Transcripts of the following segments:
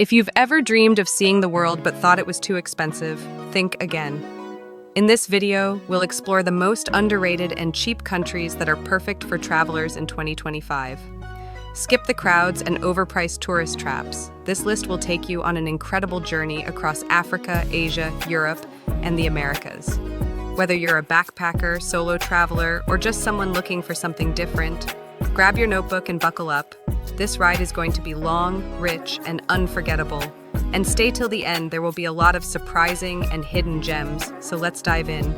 If you've ever dreamed of seeing the world but thought it was too expensive, think again. In this video, we'll explore the most underrated and cheap countries that are perfect for travelers in 2025. Skip the crowds and overpriced tourist traps. This list will take you on an incredible journey across Africa, Asia, Europe, and the Americas. Whether you're a backpacker, solo traveler, or just someone looking for something different, grab your notebook and buckle up. This ride is going to be long, rich, and unforgettable. And stay till the end, there will be a lot of surprising and hidden gems, so let's dive in.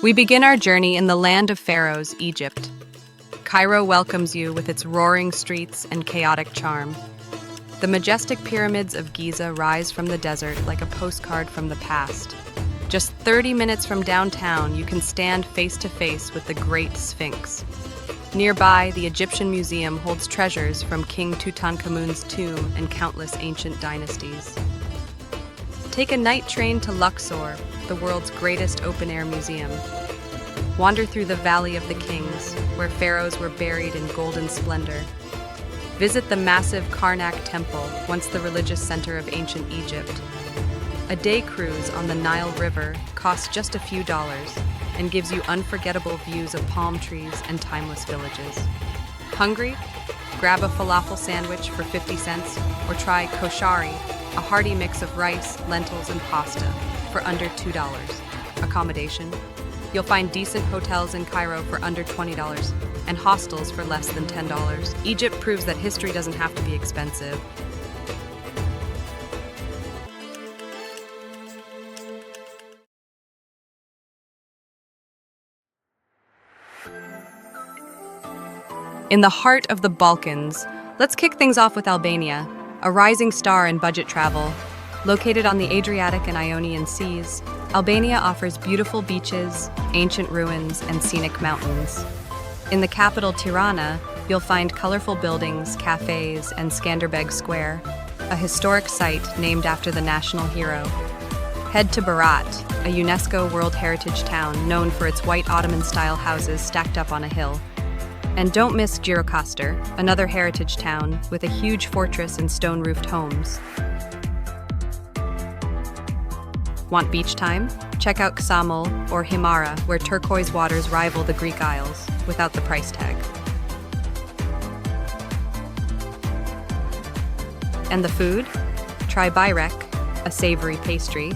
We begin our journey in the land of pharaohs, Egypt. Cairo welcomes you with its roaring streets and chaotic charm. The majestic pyramids of Giza rise from the desert like a postcard from the past. Just 30 minutes from downtown, you can stand face to face with the Great Sphinx. Nearby, the Egyptian Museum holds treasures from King Tutankhamun's tomb and countless ancient dynasties. Take a night train to Luxor, the world's greatest open-air museum. Wander through the Valley of the Kings, where pharaohs were buried in golden splendor. Visit the massive Karnak Temple, once the religious center of ancient Egypt. A day cruise on the Nile River costs just a few dollars and gives you unforgettable views of palm trees and timeless villages. Hungry? Grab a falafel sandwich for 50 cents or try koshari, a hearty mix of rice, lentils, and pasta for under $2. Accommodation? You'll find decent hotels in Cairo for under $20 and hostels for less than $10. Egypt proves that history doesn't have to be expensive. In the heart of the Balkans, let's kick things off with Albania, a rising star in budget travel. Located on the Adriatic and Ionian Seas, Albania offers beautiful beaches, ancient ruins, and scenic mountains. In the capital Tirana, you'll find colorful buildings, cafes, and Skanderbeg Square, a historic site named after the national hero. Head to Berat, a UNESCO World Heritage town known for its white Ottoman-style houses stacked up on a hill. And don't miss Gjirokastër, another heritage town with a huge fortress and stone-roofed homes. Want beach time? Check out Ksamil or Himara, where turquoise waters rival the Greek Isles, without the price tag. And the food? Try bayrek, a savory pastry,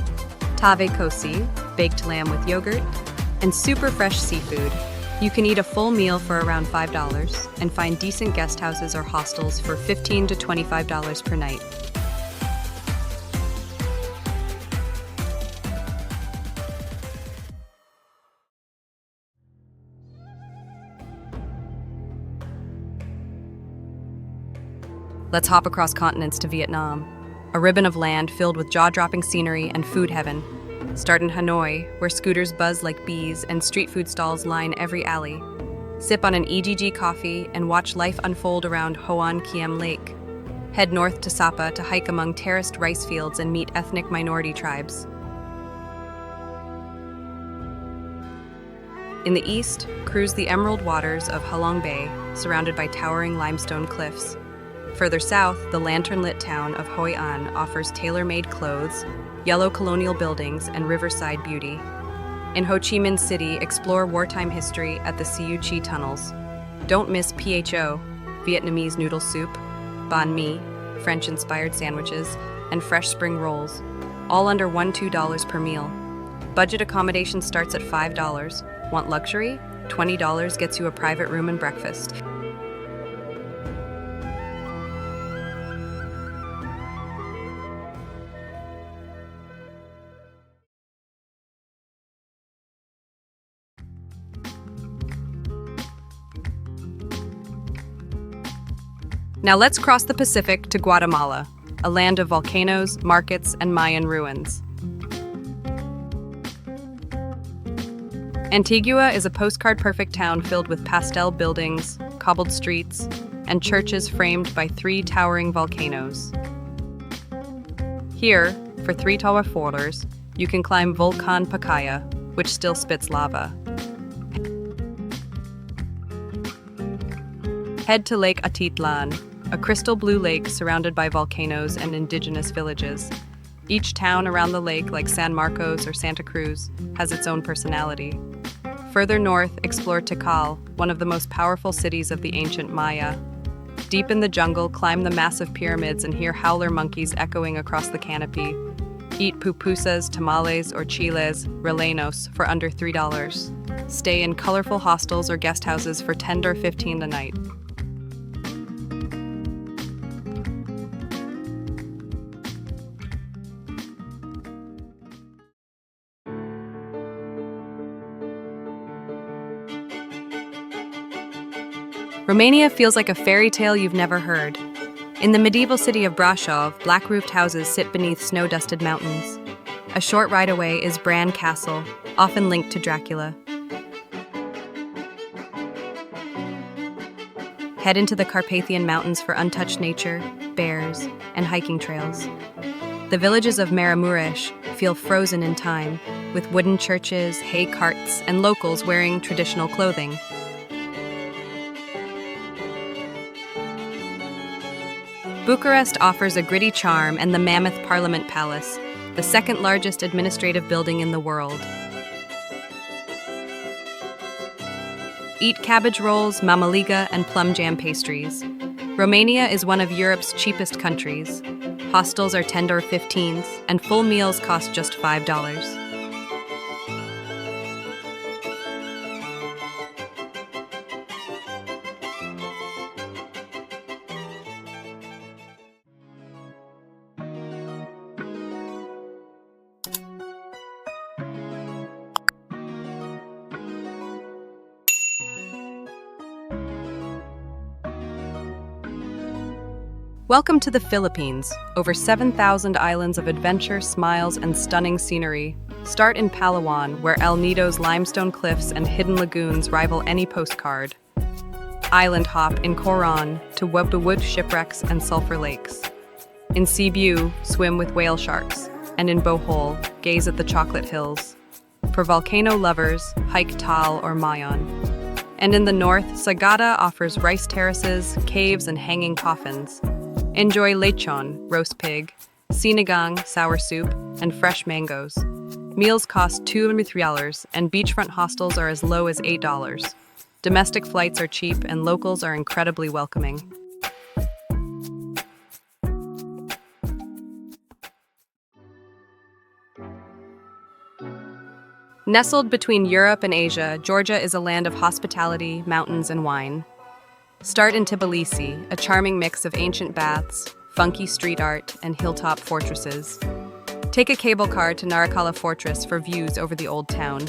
tave kosi, baked lamb with yogurt, and super fresh seafood. You can eat a full meal for around $5 and find decent guest houses or hostels for $15 to $25 per night. Let's hop across continents to Vietnam, a ribbon of land filled with jaw-dropping scenery and food heaven. Start in Hanoi, where scooters buzz like bees and street food stalls line every alley. Sip on an EGG coffee and watch life unfold around Hoan Kiem Lake. Head north to Sapa to hike among terraced rice fields and meet ethnic minority tribes. In the east, cruise the emerald waters of Halong Bay, surrounded by towering limestone cliffs. Further south, the lantern-lit town of Hoi An offers tailor-made clothes, yellow colonial buildings, and riverside beauty. In Ho Chi Minh City, explore wartime history at the Siu Chi tunnels. Don't miss PHO, Vietnamese noodle soup, banh mi, French-inspired sandwiches, and fresh spring rolls, all under $1-2 per meal. Budget accommodation starts at $5. Want luxury? $20 gets you a private room and breakfast. Now let's cross the Pacific to Guatemala, a land of volcanoes, markets, and Mayan ruins. Antigua is a postcard-perfect town filled with pastel buildings, cobbled streets, and churches framed by 3 towering volcanoes. Here, for $3 you can climb Volcan Pacaya, which still spits lava. Head to Lake Atitlan, a crystal blue lake surrounded by volcanoes and indigenous villages. Each town around the lake, like San Marcos or Santa Cruz, has its own personality. Further north, explore Tikal, one of the most powerful cities of the ancient Maya. Deep in the jungle, climb the massive pyramids and hear howler monkeys echoing across the canopy. Eat pupusas, tamales, or chiles, rellenos, for under $3. Stay in colorful hostels or guest houses for $10 or $15 a night. Romania feels like a fairy tale you've never heard. In the medieval city of Brașov, black-roofed houses sit beneath snow-dusted mountains. A short ride away is Bran Castle, often linked to Dracula. Head into the Carpathian Mountains for untouched nature, bears, and hiking trails. The villages of Maramuresh feel frozen in time, with wooden churches, hay carts, and locals wearing traditional clothing. Bucharest offers a gritty charm and the mammoth Parliament Palace, the second largest administrative building in the world. Eat cabbage rolls, mamaliga, and plum jam pastries. Romania is one of Europe's cheapest countries. Hostels are $10 or $15, and full meals cost just $5. Welcome to the Philippines, over 7,000 islands of adventure, smiles, and stunning scenery. Start in Palawan, where El Nido's limestone cliffs and hidden lagoons rival any postcard. Island hop in Coron to wood shipwrecks and sulfur lakes. In Cebu, swim with whale sharks, and in Bohol, gaze at the chocolate hills. For volcano lovers, hike Taal or Mayon. And in the north, Sagada offers rice terraces, caves, and hanging coffins. Enjoy lechon, roast pig, sinigang, sour soup, and fresh mangoes. Meals cost $2 to $3, and beachfront hostels are as low as $8. Domestic flights are cheap, and locals are incredibly welcoming. Nestled between Europe and Asia, Georgia is a land of hospitality, mountains, and wine. Start in Tbilisi, a charming mix of ancient baths, funky street art, and hilltop fortresses. Take a cable car to Narikala Fortress for views over the old town.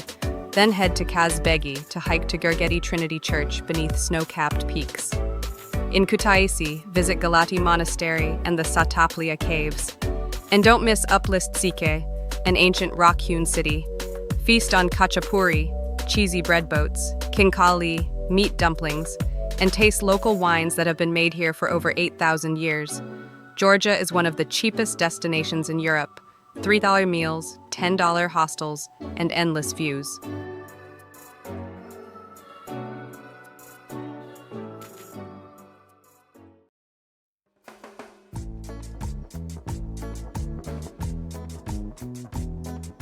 Then head to Kazbegi to hike to Gergeti Trinity Church beneath snow-capped peaks. In Kutaisi, visit Galati Monastery and the Sataplia Caves. And don't miss Uplist-Sike, an ancient rock-hewn city. Feast on khachapuri, cheesy bread boats, kinkali, meat dumplings, and taste local wines that have been made here for over 8,000 years. Georgia is one of the cheapest destinations in Europe. $3 meals, $10 hostels, and endless views.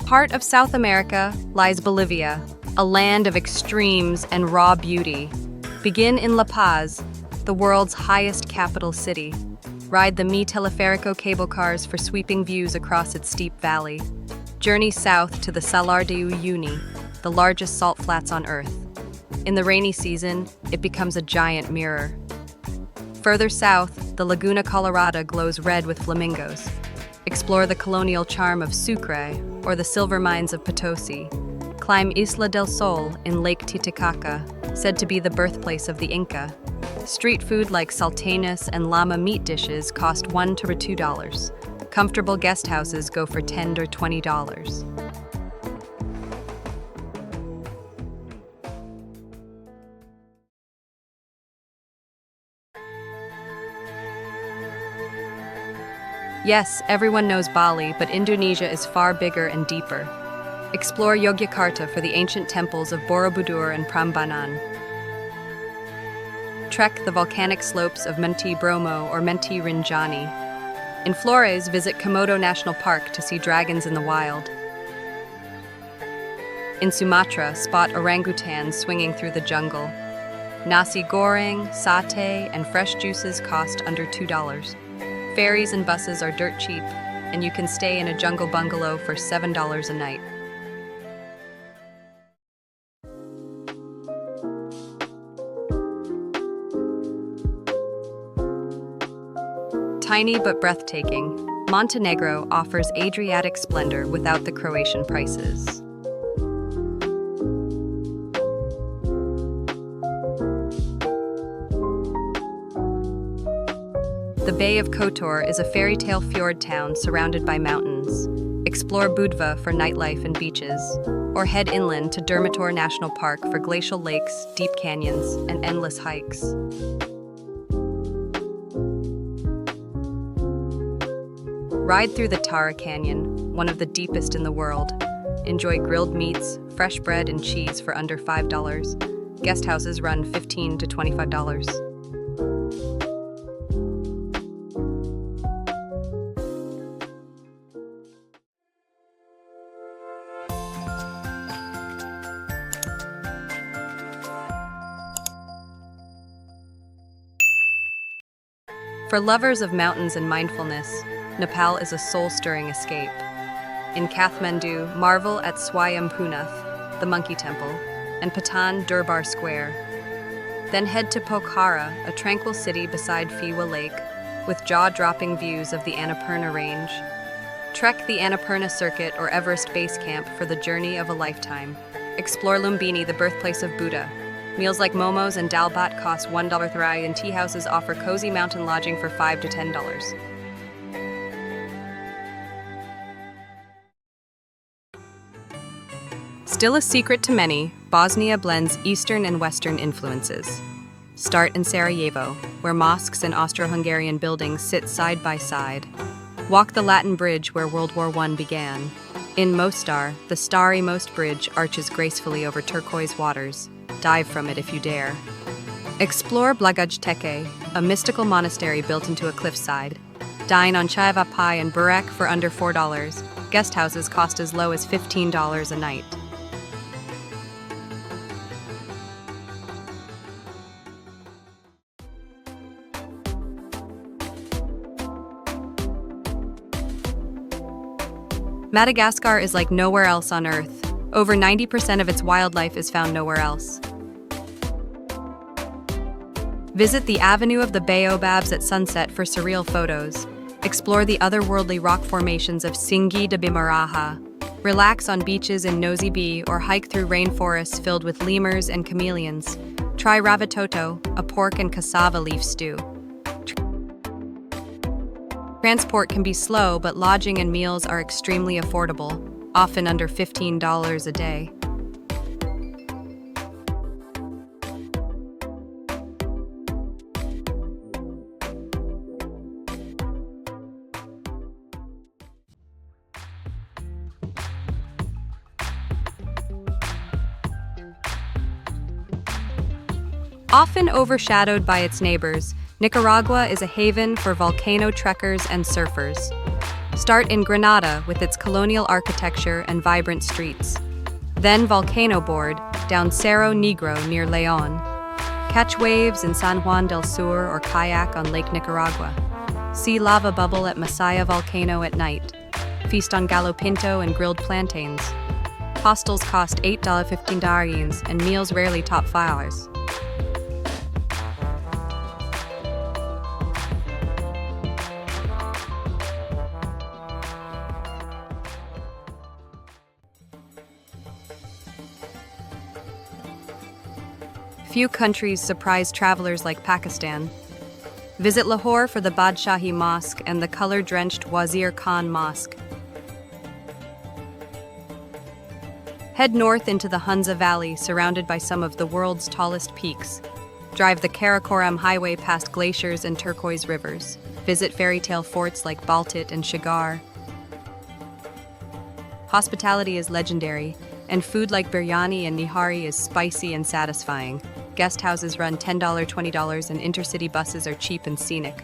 Heart of South America lies Bolivia, a land of extremes and raw beauty. Begin in La Paz, the world's highest capital city. Ride the Mi Teleférico cable cars for sweeping views across its steep valley. Journey south to the Salar de Uyuni, the largest salt flats on Earth. In the rainy season, it becomes a giant mirror. Further south, the Laguna Colorada glows red with flamingos. Explore the colonial charm of Sucre or the silver mines of Potosi. Climb Isla del Sol in Lake Titicaca, said to be the birthplace of the Inca. Street food like salteñas and llama meat dishes cost $1 to $2. Comfortable guest houses go for $10 or $20. Yes, everyone knows Bali, but Indonesia is far bigger and deeper. Explore Yogyakarta for the ancient temples of Borobudur and Prambanan. Trek the volcanic slopes of Monte Bromo or Monte Rinjani. In Flores, visit Komodo National Park to see dragons in the wild. In Sumatra, spot orangutans swinging through the jungle. Nasi goreng, satay, and fresh juices cost under $2. Ferries and buses are dirt cheap, and you can stay in a jungle bungalow for $7 a night. Tiny but breathtaking, Montenegro offers Adriatic splendor without the Croatian prices. The Bay of Kotor is a fairy tale fjord town surrounded by mountains. Explore Budva for nightlife and beaches, or head inland to Durmitor National Park for glacial lakes, deep canyons, and endless hikes. Ride through the Tara Canyon, one of the deepest in the world. Enjoy grilled meats, fresh bread, and cheese for under $5. Guest houses run $15 to $25. For lovers of mountains and mindfulness, Nepal is a soul-stirring escape. In Kathmandu, marvel at Swayambhunath, the monkey temple, and Patan Durbar Square. Then head to Pokhara, a tranquil city beside Fiwa Lake, with jaw-dropping views of the Annapurna Range. Trek the Annapurna Circuit or Everest Base Camp for the journey of a lifetime. Explore Lumbini, the birthplace of Buddha. Meals like momos and dalbat cost $1 thrai, and tea houses offer cozy mountain lodging for $5 to $10. Still a secret to many, Bosnia blends Eastern and Western influences. Start in Sarajevo, where mosques and Austro-Hungarian buildings sit side by side. Walk the Latin Bridge where World War I began. In Mostar, the starry Most Bridge arches gracefully over turquoise waters. Dive from it if you dare. Explore Blagaj Teke, a mystical monastery built into a cliffside. Dine on chaiva pie and burek for under $4. Guest houses cost as low as $15 a night. Madagascar is like nowhere else on Earth. Over 90% of its wildlife is found nowhere else. Visit the Avenue of the Baobabs at sunset for surreal photos. Explore the otherworldly rock formations of Singhi de Bimaraha. Relax on beaches in Nosy Be or hike through rainforests filled with lemurs and chameleons. Try ravitoto, a pork and cassava leaf stew. Transport can be slow, but lodging and meals are extremely affordable, often under $15 a day. Often overshadowed by its neighbors, Nicaragua is a haven for volcano trekkers and surfers. Start in Granada with its colonial architecture and vibrant streets. Then volcano board down Cerro Negro near León. Catch waves in San Juan del Sur or kayak on Lake Nicaragua. See lava bubble at Masaya Volcano at night. Feast on gallo pinto and grilled plantains. Hostels cost $8 to $15 and meals rarely top $5. Few countries surprise travelers like Pakistan. Visit Lahore for the Badshahi Mosque and the color-drenched Wazir Khan Mosque. Head north into the Hunza Valley, surrounded by some of the world's tallest peaks. Drive the Karakoram Highway past glaciers and turquoise rivers. Visit fairy tale forts like Baltit and Shigar. Hospitality is legendary, and food like biryani and nihari is spicy and satisfying. Guest houses run $10, $20, and intercity buses are cheap and scenic.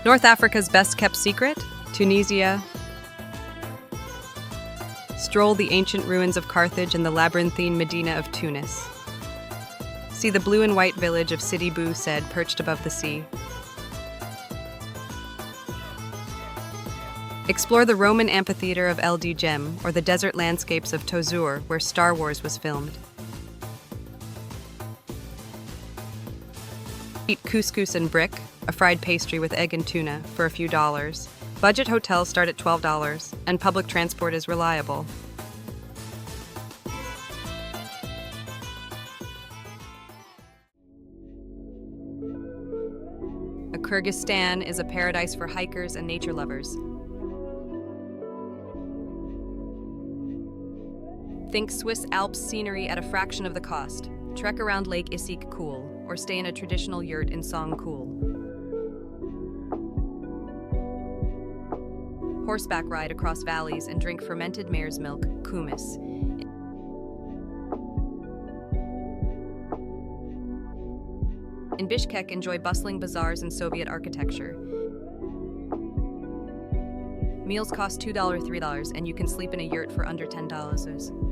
North Africa's best-kept secret? Tunisia. Stroll the ancient ruins of Carthage and the labyrinthine Medina of Tunis. See the blue and white village of Sidi Bou Said perched above the sea. Explore the Roman amphitheater of El Djem or the desert landscapes of Tozeur, where Star Wars was filmed. Eat couscous and brick, a fried pastry with egg and tuna, for a few dollars. Budget hotels start at $12, and public transport is reliable. Kyrgyzstan is a paradise for hikers and nature lovers. Think Swiss Alps scenery at a fraction of the cost. Trek around Lake Issyk Kul, or stay in a traditional yurt in Songkul. Horseback ride across valleys and drink fermented mare's milk, kumis. In Bishkek, enjoy bustling bazaars and Soviet architecture. Meals cost $2, $3, and you can sleep in a yurt for under $10.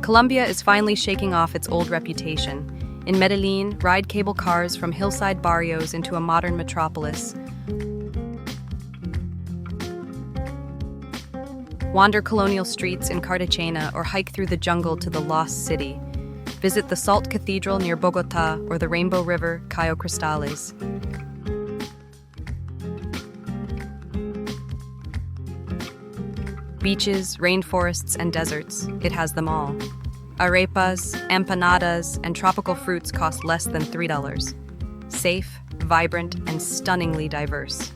Colombia is finally shaking off its old reputation. In Medellin, ride cable cars from hillside barrios into a modern metropolis. Wander colonial streets in Cartagena or hike through the jungle to the Lost City. Visit the Salt Cathedral near Bogota or the Rainbow River, Cayo Cristales. Beaches, rainforests, and deserts, it has them all. Arepas, empanadas, and tropical fruits cost less than $3. Safe, vibrant, and stunningly diverse.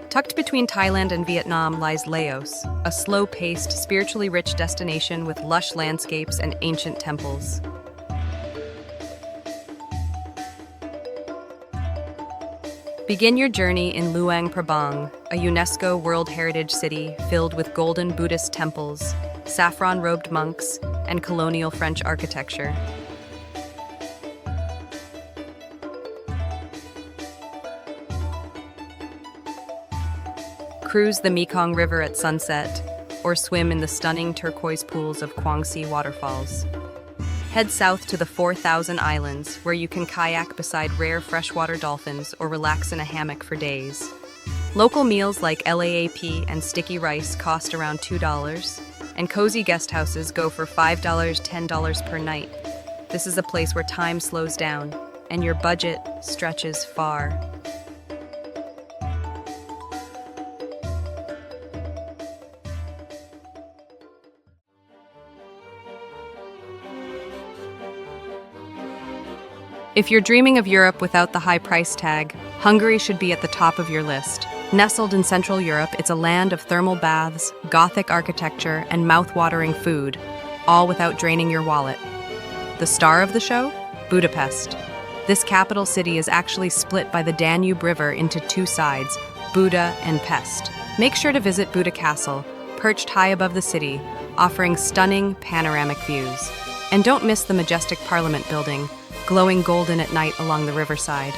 Tucked between Thailand and Vietnam lies Laos, a slow-paced, spiritually rich destination with lush landscapes and ancient temples. Begin your journey in Luang Prabang, a UNESCO World Heritage City filled with golden Buddhist temples, saffron-robed monks, and colonial French architecture. Cruise the Mekong River at sunset, or swim in the stunning turquoise pools of Kwangsi waterfalls. Head south to the 4,000 Islands, where you can kayak beside rare freshwater dolphins or relax in a hammock for days. Local meals like LAAP and sticky rice cost around $2, and cozy guest houses go for $5, $10 per night. This is a place where time slows down, and your budget stretches far. If you're dreaming of Europe without the high price tag, Hungary should be at the top of your list. Nestled in Central Europe, it's a land of thermal baths, Gothic architecture, and mouth-watering food, all without draining your wallet. The star of the show? Budapest. This capital city is actually split by the Danube River into two sides, Buda and Pest. Make sure to visit Buda Castle, perched high above the city, offering stunning panoramic views. And don't miss the majestic Parliament building, glowing golden at night along the riverside.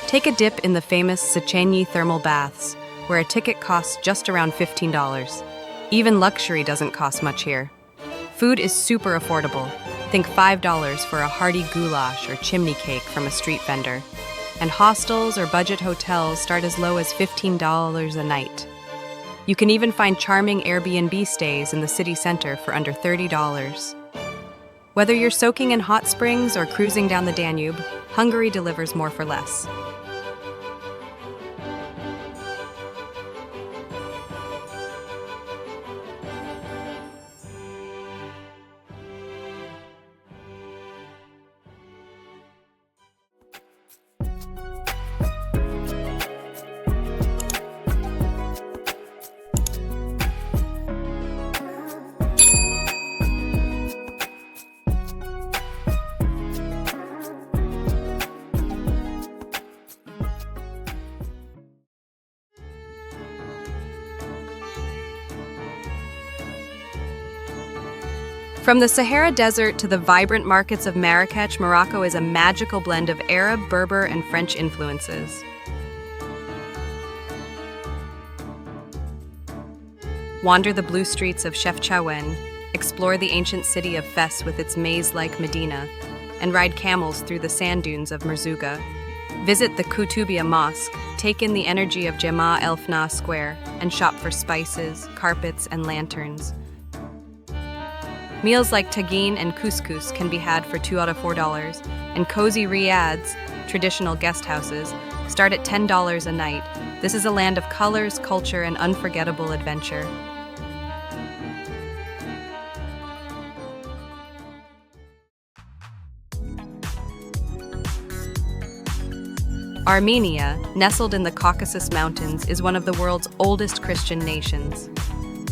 Take a dip in the famous Széchenyi thermal baths, where a ticket costs just around $15. Even luxury doesn't cost much here. Food is super affordable. Think $5 for a hearty goulash or chimney cake from a street vendor. and hostels or budget hotels start as low as $15 a night. You can even find charming Airbnb stays in the city center for under $30. Whether you're soaking in hot springs or cruising down the Danube, Hungary delivers more for less. From the Sahara Desert to the vibrant markets of Marrakech, Morocco is a magical blend of Arab, Berber, and French influences. Wander the blue streets of Chefchaouen, explore the ancient city of Fes with its maze-like Medina, and ride camels through the sand dunes of Merzouga. Visit the Koutoubia Mosque, take in the energy of Jama El Fna Square, and shop for spices, carpets, and lanterns. Meals like tagine and couscous can be had for $2 out of $4, and cozy riads, traditional guest houses, start at $10 a night. This is a land of colors, culture, and unforgettable adventure. Armenia, nestled in the Caucasus Mountains, is one of the world's oldest Christian nations.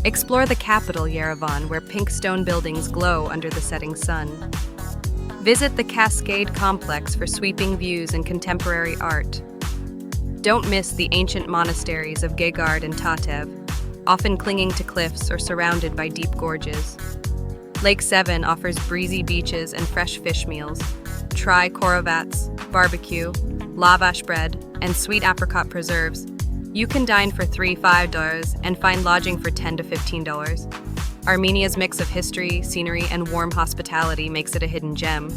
Explore the capital, Yerevan, where pink stone buildings glow under the setting sun. Visit the Cascade Complex for sweeping views and contemporary art. Don't miss the ancient monasteries of Gegard and Tatev, often clinging to cliffs or surrounded by deep gorges. Lake Seven offers breezy beaches and fresh fish meals. Try korovats, barbecue, lavash bread, and sweet apricot preserves. You can dine for $3–5 and find lodging for $10 to $15. Armenia's mix of history, scenery, and warm hospitality makes it a hidden gem.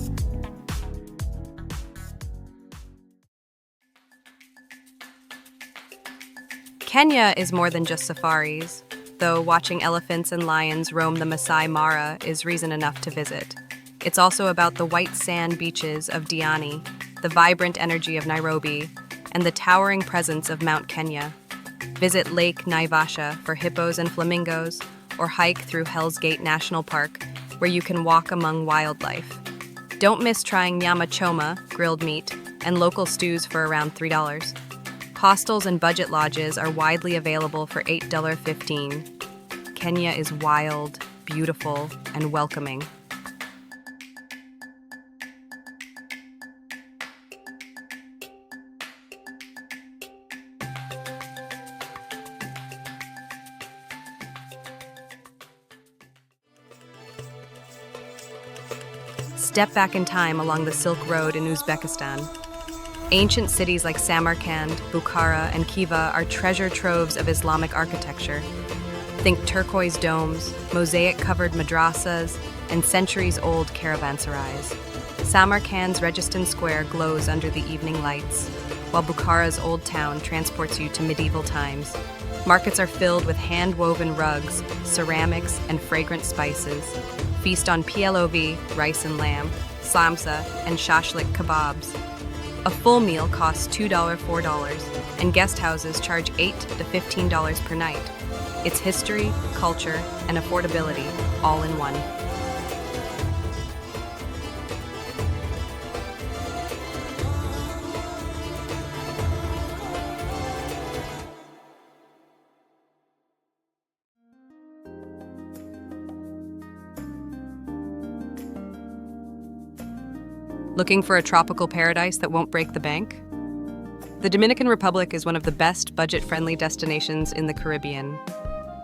Kenya is more than just safaris, though watching elephants and lions roam the Masai Mara is reason enough to visit. It's also about the white sand beaches of Diani, the vibrant energy of Nairobi, and the towering presence of Mount Kenya. Visit Lake Naivasha for hippos and flamingos, or hike through Hell's Gate National Park, where you can walk among wildlife. Don't miss trying nyama choma, grilled meat, and local stews for around $3. Hostels and budget lodges are widely available for $8–15. Kenya is wild, beautiful, and welcoming. Step back in time along the Silk Road in Uzbekistan. Ancient cities like Samarkand, Bukhara, and Khiva are treasure troves of Islamic architecture. Think turquoise domes, mosaic-covered madrasas, and centuries-old caravanserais. Samarkand's Registan Square glows under the evening lights, while Bukhara's old town transports you to medieval times. Markets are filled with hand-woven rugs, ceramics, and fragrant spices. Feast on PLOV, rice and lamb, samsa, and shashlik kebabs. A full meal costs $2–4, and guest houses charge $8 to $15 per night. It's history, culture, and affordability, all in one. Looking for a tropical paradise that won't break the bank? The Dominican Republic is one of the best budget-friendly destinations in the Caribbean.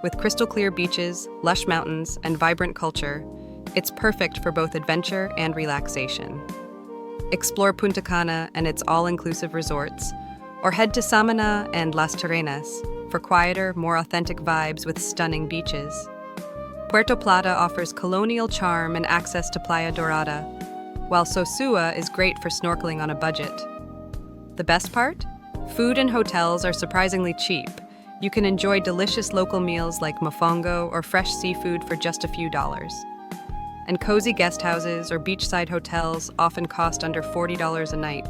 With crystal-clear beaches, lush mountains, and vibrant culture, it's perfect for both adventure and relaxation. Explore Punta Cana and its all-inclusive resorts, or head to Samana and Las Terrenas for quieter, more authentic vibes with stunning beaches. Puerto Plata offers colonial charm and access to Playa Dorada, while Sosua is great for snorkeling on a budget. The best part? Food and hotels are surprisingly cheap. You can enjoy delicious local meals like mofongo or fresh seafood for just a few dollars. And cozy guest houses or beachside hotels often cost under $40 a night.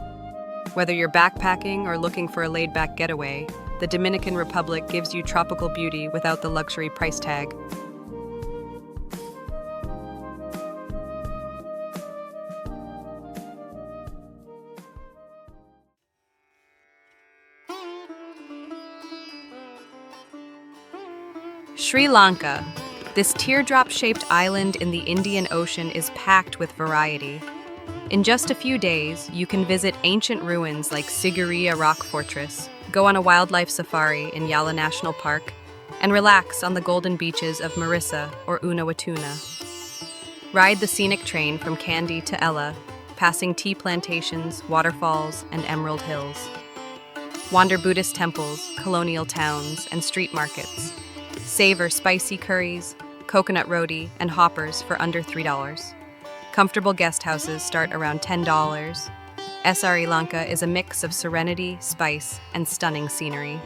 Whether you're backpacking or looking for a laid-back getaway, the Dominican Republic gives you tropical beauty without the luxury price tag. Sri Lanka. This teardrop-shaped island in the Indian Ocean is packed with variety. In just a few days, you can visit ancient ruins like Sigiriya Rock Fortress, go on a wildlife safari in Yala National Park, and relax on the golden beaches of Marissa or Unawatuna. Ride the scenic train from Kandy to Ella, passing tea plantations, waterfalls, and emerald hills. Wander Buddhist temples, colonial towns, and street markets. Savor spicy curries, coconut roti, and hoppers for under $3. Comfortable guest houses start around $10. Sri Lanka is a mix of serenity, spice, and stunning scenery.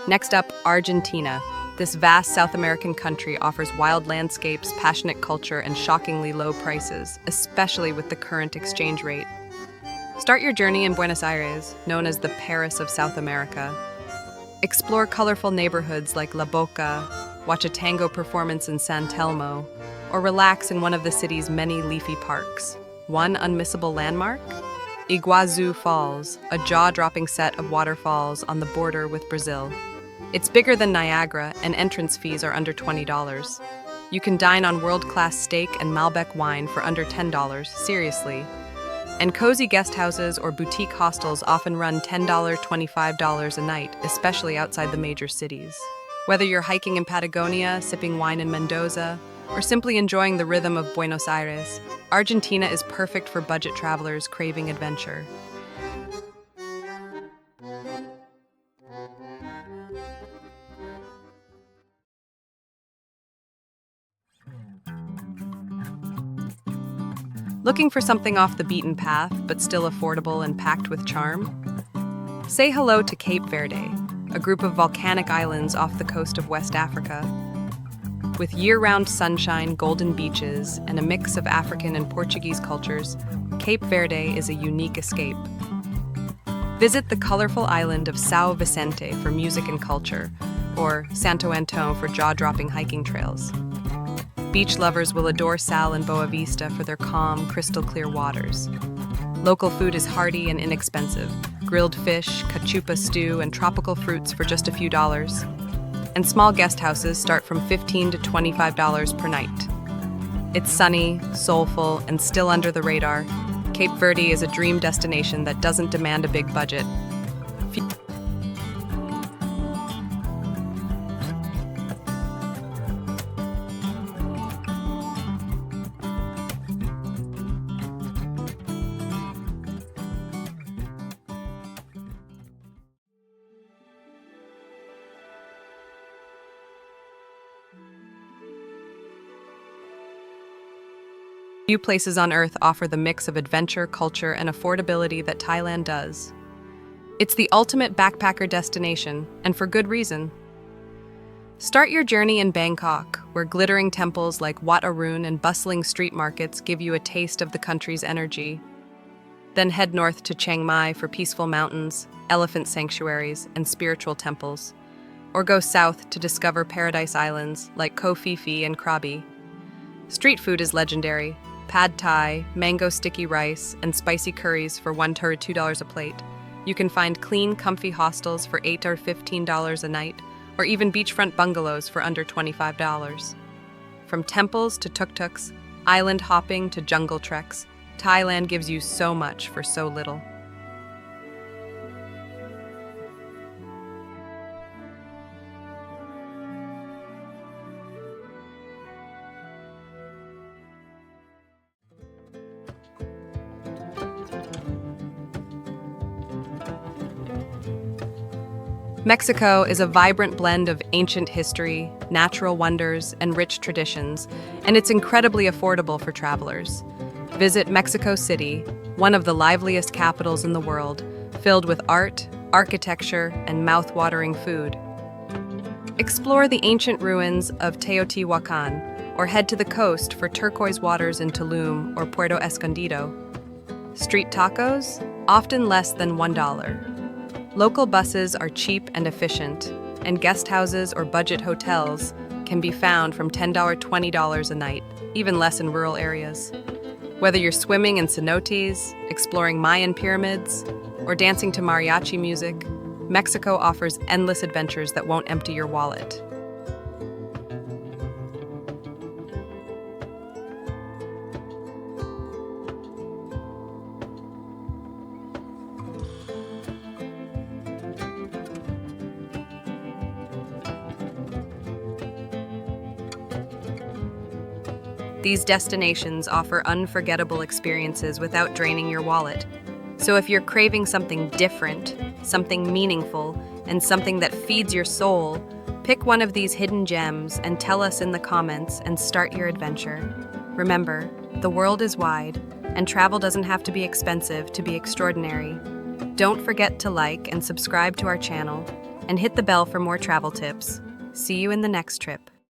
Next up, Argentina. This vast South American country offers wild landscapes, passionate culture, and shockingly low prices, especially with the current exchange rate. Start your journey in Buenos Aires, known as the Paris of South America. Explore colorful neighborhoods like La Boca, watch a tango performance in San Telmo, or relax in one of the city's many leafy parks. One unmissable landmark? Iguazu Falls, a jaw-dropping set of waterfalls on the border with Brazil. It's bigger than Niagara, and entrance fees are under $20. You can dine on world-class steak and Malbec wine for under $10, seriously. And cozy guest houses or boutique hostels often run $10, $25 a night, especially outside the major cities. Whether you're hiking in Patagonia, sipping wine in Mendoza, or simply enjoying the rhythm of Buenos Aires, Argentina is perfect for budget travelers craving adventure. Looking for something off the beaten path, but still affordable and packed with charm? Say hello to Cape Verde, a group of volcanic islands off the coast of West Africa. With year-round sunshine, golden beaches, and a mix of African and Portuguese cultures, Cape Verde is a unique escape. Visit the colorful island of São Vicente for music and culture, or Santo Antão for jaw-dropping hiking trails. Beach lovers will adore Sal and Boa Vista for their calm, crystal-clear waters. Local food is hearty and inexpensive. Grilled fish, cachupa stew, and tropical fruits for just a few dollars. And small guest houses start from $15 to $25 per night. It's sunny, soulful, and still under the radar. Cape Verde is a dream destination that doesn't demand a big budget. Few places on Earth offer the mix of adventure, culture, and affordability that Thailand does. It's the ultimate backpacker destination, and for good reason. Start your journey in Bangkok, where glittering temples like Wat Arun and bustling street markets give you a taste of the country's energy. Then head north to Chiang Mai for peaceful mountains, elephant sanctuaries, and spiritual temples. Or go south to discover paradise islands like Koh Phi Phi and Krabi. Street food is legendary. Pad Thai, mango sticky rice, and spicy curries for $1 to $2 a plate. You can find clean, comfy hostels for $8 or $15 a night, or even beachfront bungalows for under $25. From temples to tuk-tuks, island hopping to jungle treks, Thailand gives you so much for so little. Mexico is a vibrant blend of ancient history, natural wonders, and rich traditions, and it's incredibly affordable for travelers. Visit Mexico City, one of the liveliest capitals in the world, filled with art, architecture, and mouth-watering food. Explore the ancient ruins of Teotihuacan, or head to the coast for turquoise waters in Tulum or Puerto Escondido. Street tacos? Often less than $1. Local buses are cheap and efficient, and guest houses or budget hotels can be found from $10 to $20 a night, even less in rural areas. Whether you're swimming in cenotes, exploring Mayan pyramids, or dancing to mariachi music, Mexico offers endless adventures that won't empty your wallet. These destinations offer unforgettable experiences without draining your wallet. So if you're craving something different, something meaningful, and something that feeds your soul, pick one of these hidden gems and tell us in the comments and start your adventure. Remember, the world is wide, and travel doesn't have to be expensive to be extraordinary. Don't forget to like and subscribe to our channel, and hit the bell for more travel tips. See you in the next trip.